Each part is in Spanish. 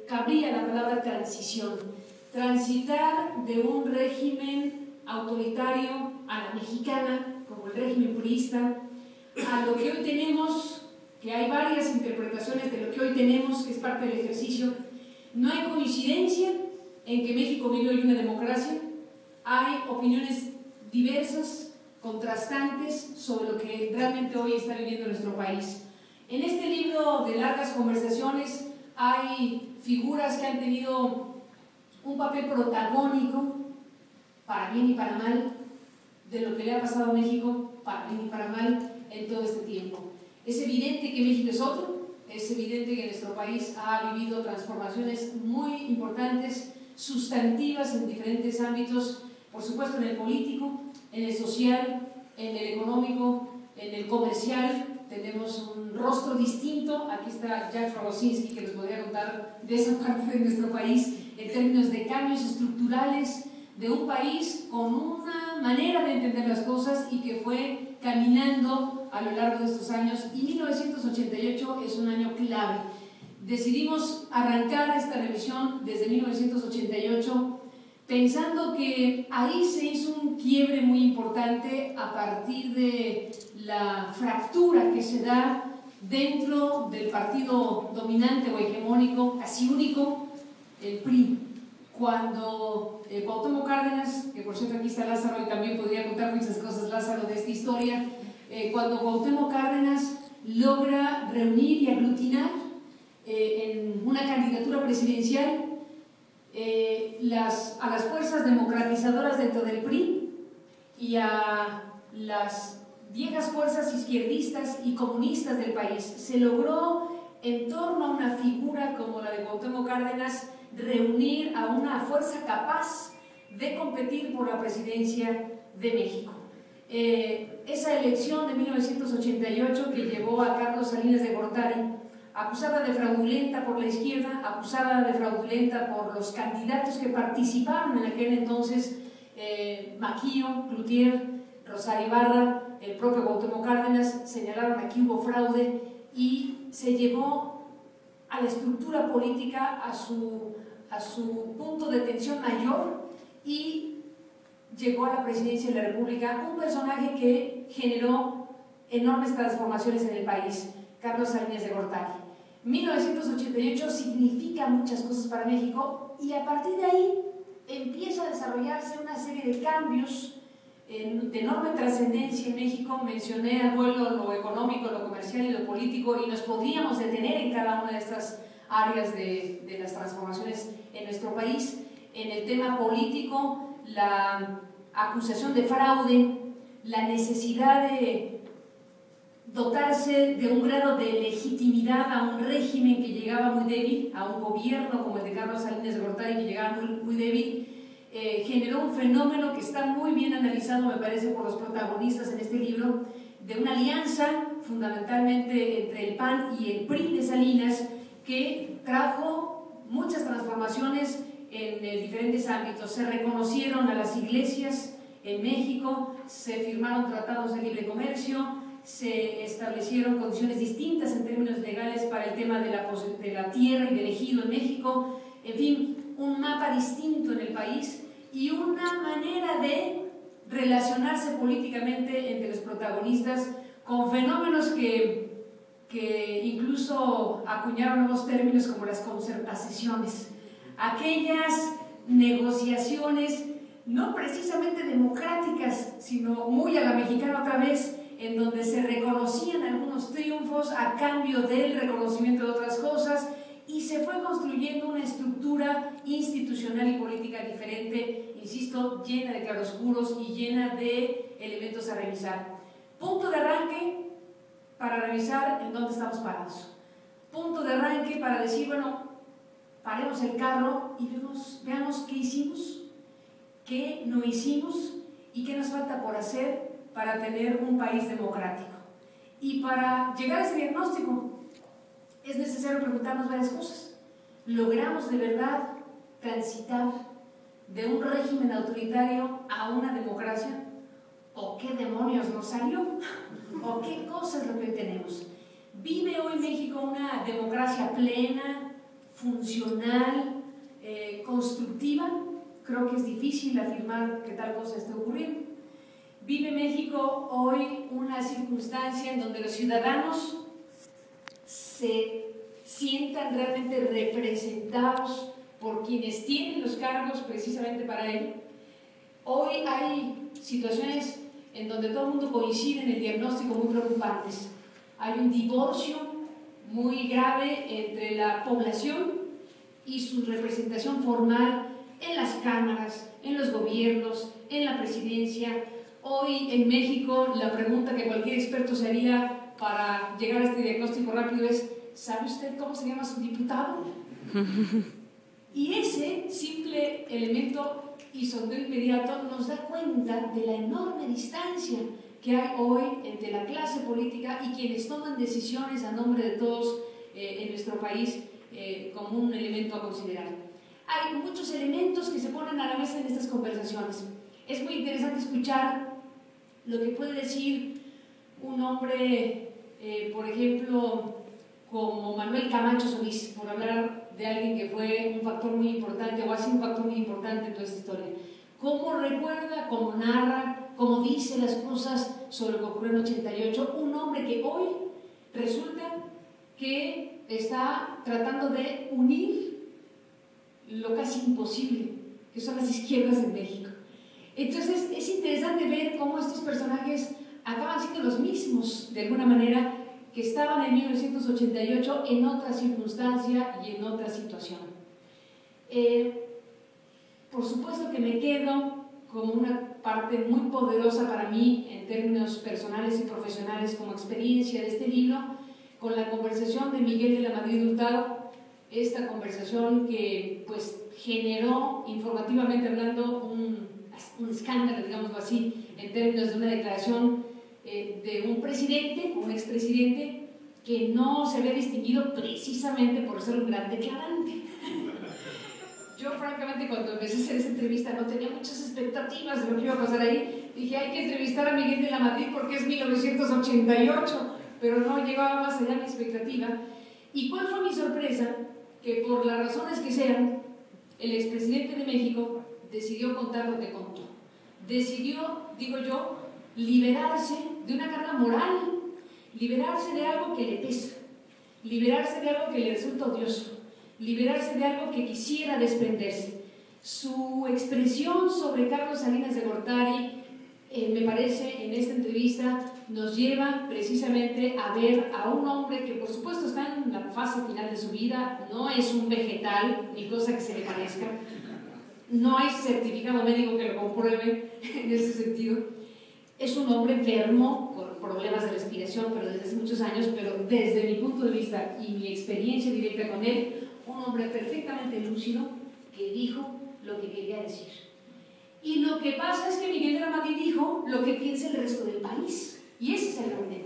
cabría la palabra transición, transitar de un régimen autoritario a la mexicana, como el régimen purista, a lo que hoy tenemos, que hay varias interpretaciones de lo que hoy tenemos, que es parte del ejercicio. No hay coincidencia en que México vive hoy una democracia, hay opiniones diversas, contrastantes sobre lo que realmente hoy está viviendo nuestro país. En este libro de largas conversaciones hay figuras que han tenido un papel protagónico, para bien y para mal, de lo que le ha pasado a México, para bien y para mal, en todo este tiempo. Es evidente que México es otro, es evidente que nuestro país ha vivido transformaciones muy importantes, sustantivas en diferentes ámbitos, por supuesto en el político, en el social, en el económico, en el comercial. Tenemos un rostro distinto. Aquí está Jack Rogozinski, que les podría contar de esa parte de nuestro país en términos de cambios estructurales de un país con una manera de entender las cosas y que fue caminando a lo largo de estos años. Y 1988 es un año clave. Decidimos arrancar esta revisión desde 1988 pensando que ahí se hizo un quiebre muy importante a partir de la fractura que se da dentro del partido dominante o hegemónico, casi único, el PRI. Cuando Cuauhtémoc Cárdenas, que por cierto aquí está Lázaro y también podría contar muchas cosas Lázaro de esta historia, cuando Cuauhtémoc Cárdenas logra reunir y aglutinar en una candidatura presidencial a las fuerzas democratizadoras dentro del PRI y a las viejas fuerzas izquierdistas y comunistas del país. Se logró, en torno a una figura como la de Cuauhtémoc Cárdenas, reunir a una fuerza capaz de competir por la presidencia de México. Esa elección de 1988 que llevó a Carlos Salinas de Gortari, acusada de fraudulenta por la izquierda, acusada de fraudulenta por los candidatos que participaron en aquel entonces, Maquillo, Cloutier, Rosario Ibarra, el propio Cuauhtémoc Cárdenas, señalaron aquí hubo fraude y se llevó a la estructura política a su punto de tensión mayor y llegó a la presidencia de la República un personaje que generó enormes transformaciones en el país, Carlos Salinas de Gortari. 1988 significa muchas cosas para México y a partir de ahí empieza a desarrollarse una serie de cambios de enorme trascendencia en México. Mencioné al vuelo lo económico, lo comercial y lo político y nos podríamos detener en cada una de estas áreas de las transformaciones en nuestro país. En el tema político, la acusación de fraude, la necesidad de dotarse de un grado de legitimidad a un régimen que llegaba muy débil, a un gobierno como el de Carlos Salinas de Gortari que llegaba muy débil, generó un fenómeno que está muy bien analizado, me parece, por los protagonistas en este libro, de una alianza fundamentalmente entre el PAN y el PRI de Salinas, que trajo muchas transformaciones en diferentes ámbitos. Se reconocieron a las iglesias en México, se firmaron tratados de libre comercio, se establecieron condiciones distintas en términos legales para el tema de la tierra y del ejido en México, en fin, un mapa distinto en el país y una manera de relacionarse políticamente entre los protagonistas con fenómenos que incluso acuñaron nuevos términos como las concertaciones, aquellas negociaciones no precisamente democráticas, sino muy a la mexicana otra vez, en donde se reconocían algunos triunfos a cambio del reconocimiento de otras cosas y se fue construyendo una estructura institucional y política diferente, insisto, llena de claroscuros y llena de elementos a revisar. Punto de arranque para revisar en dónde estamos parados. Punto de arranque para decir, bueno, paremos el carro y veamos qué hicimos, qué no hicimos y qué nos falta por hacer para tener un país democrático. Y para llegar a ese diagnóstico es necesario preguntarnos varias cosas. ¿Logramos de verdad transitar de un régimen autoritario a una democracia? ¿O qué demonios nos salió? ¿O qué cosa es lo que hoy tenemos? ¿Vive hoy México una democracia plena, funcional, constructiva. Creo que es difícil afirmar que tal cosa esté ocurriendo. Vive México hoy una circunstancia en donde los ciudadanos se sientan realmente representados por quienes tienen los cargos precisamente para ello. Hoy hay situaciones en donde todo el mundo coincide en el diagnóstico muy preocupantes. Hay un divorcio muy grave entre la población y su representación formal en las cámaras, en los gobiernos, en la presidencia. Hoy en México la pregunta que cualquier experto se haría para llegar a este diagnóstico rápido es: ¿sabe usted cómo se llama su diputado? Y ese simple elemento y sondeo inmediato nos da cuenta de la enorme distancia que hay hoy entre la clase política y quienes toman decisiones a nombre de todos en nuestro país como un elemento a considerar. Hay muchos elementos que se ponen a la mesa en estas conversaciones. Es muy interesante escuchar lo que puede decir un hombre, por ejemplo, como Manuel Camacho Solís, por hablar de alguien que fue un factor muy importante o ha sido un factor muy importante en toda esta historia. Cómo recuerda, cómo narra, cómo dice las cosas sobre lo que ocurrió en 88, un hombre que hoy resulta que está tratando de unir lo casi imposible, que son las izquierdas en México. Entonces es interesante ver cómo estos personajes acaban siendo los mismos, de alguna manera, que estaban en 1988 en otra circunstancia y en otra situación. Por supuesto que me quedo como una parte muy poderosa para mí en términos personales y profesionales como experiencia de este libro, con la conversación de Miguel de la Madrid Hurtado, esta conversación que pues generó informativamente hablando un escándalo, digámoslo así, en términos de una declaración de un presidente, un expresidente, que no se había distinguido precisamente por ser un gran declarante. Yo francamente cuando empecé a hacer esa entrevista no tenía muchas expectativas de lo que iba a pasar ahí. Dije, hay que entrevistar a Miguel de la Madrid porque es 1988, pero no llegaba más allá de mi expectativa. ¿Y cuál fue mi sorpresa? Que por las razones que sean, el expresidente de México decidió contar lo que contó. Decidió, digo yo, liberarse de una carga moral, liberarse de algo que le pesa, liberarse de algo que le resulta odioso, liberarse de algo que quisiera desprenderse. Su expresión sobre Carlos Salinas de Gortari, me parece, en esta entrevista, nos lleva precisamente a ver a un hombre que por supuesto está en la fase final de su vida, no es un vegetal, ni cosa que se le parezca, no hay certificado médico que lo compruebe en ese sentido. Es un hombre enfermo, con problemas de respiración, pero desde hace muchos años, pero desde mi punto de vista y mi experiencia directa con él, un hombre perfectamente lúcido que dijo lo que quería decir. Y lo que pasa es que Miguel de la Madrid dijo lo que piensa el resto del país, y ese es el gran tema.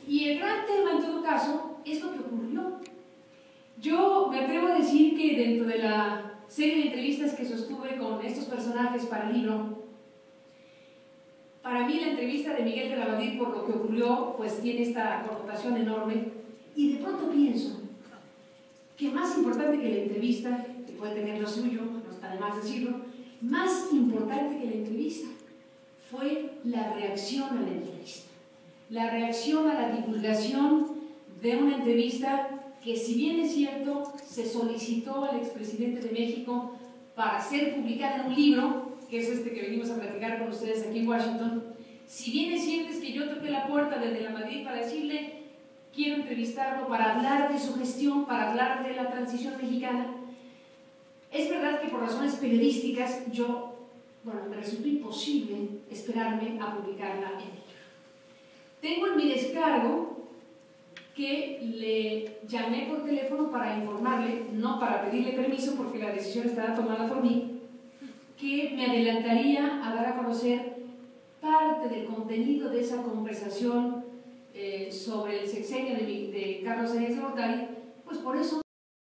Y el gran tema, en todo caso, es lo que ocurrió. Yo me atrevo a decir que dentro de la serie de entrevistas que sostuve con estos personajes para el libro, para mí la entrevista de Miguel de la Madrid por lo que ocurrió, pues tiene esta connotación enorme, y de pronto pienso que más importante que la entrevista, que puede tener lo suyo, no está de más decirlo, más importante que la entrevista fue la reacción a la entrevista, la reacción a la divulgación de una entrevista que, si bien es cierto, se solicitó al expresidente de México para ser publicada en un libro, que es este que venimos a platicar con ustedes aquí en Washington. Si bien es cierto, es que yo toqué la puerta desde la Madrid para decirle, quiero entrevistarlo para hablar de su gestión, para hablar de la transición mexicana. Es verdad que por razones periodísticas me resultó imposible esperarme a publicarla en ello. Tengo en mi descargo que le llamé por teléfono para informarle, no para pedirle permiso porque la decisión estaba tomada por mí, que me adelantaría a dar a conocer parte del contenido de esa conversación sobre el sexenio de Carlos Salinas de Gortari, pues por eso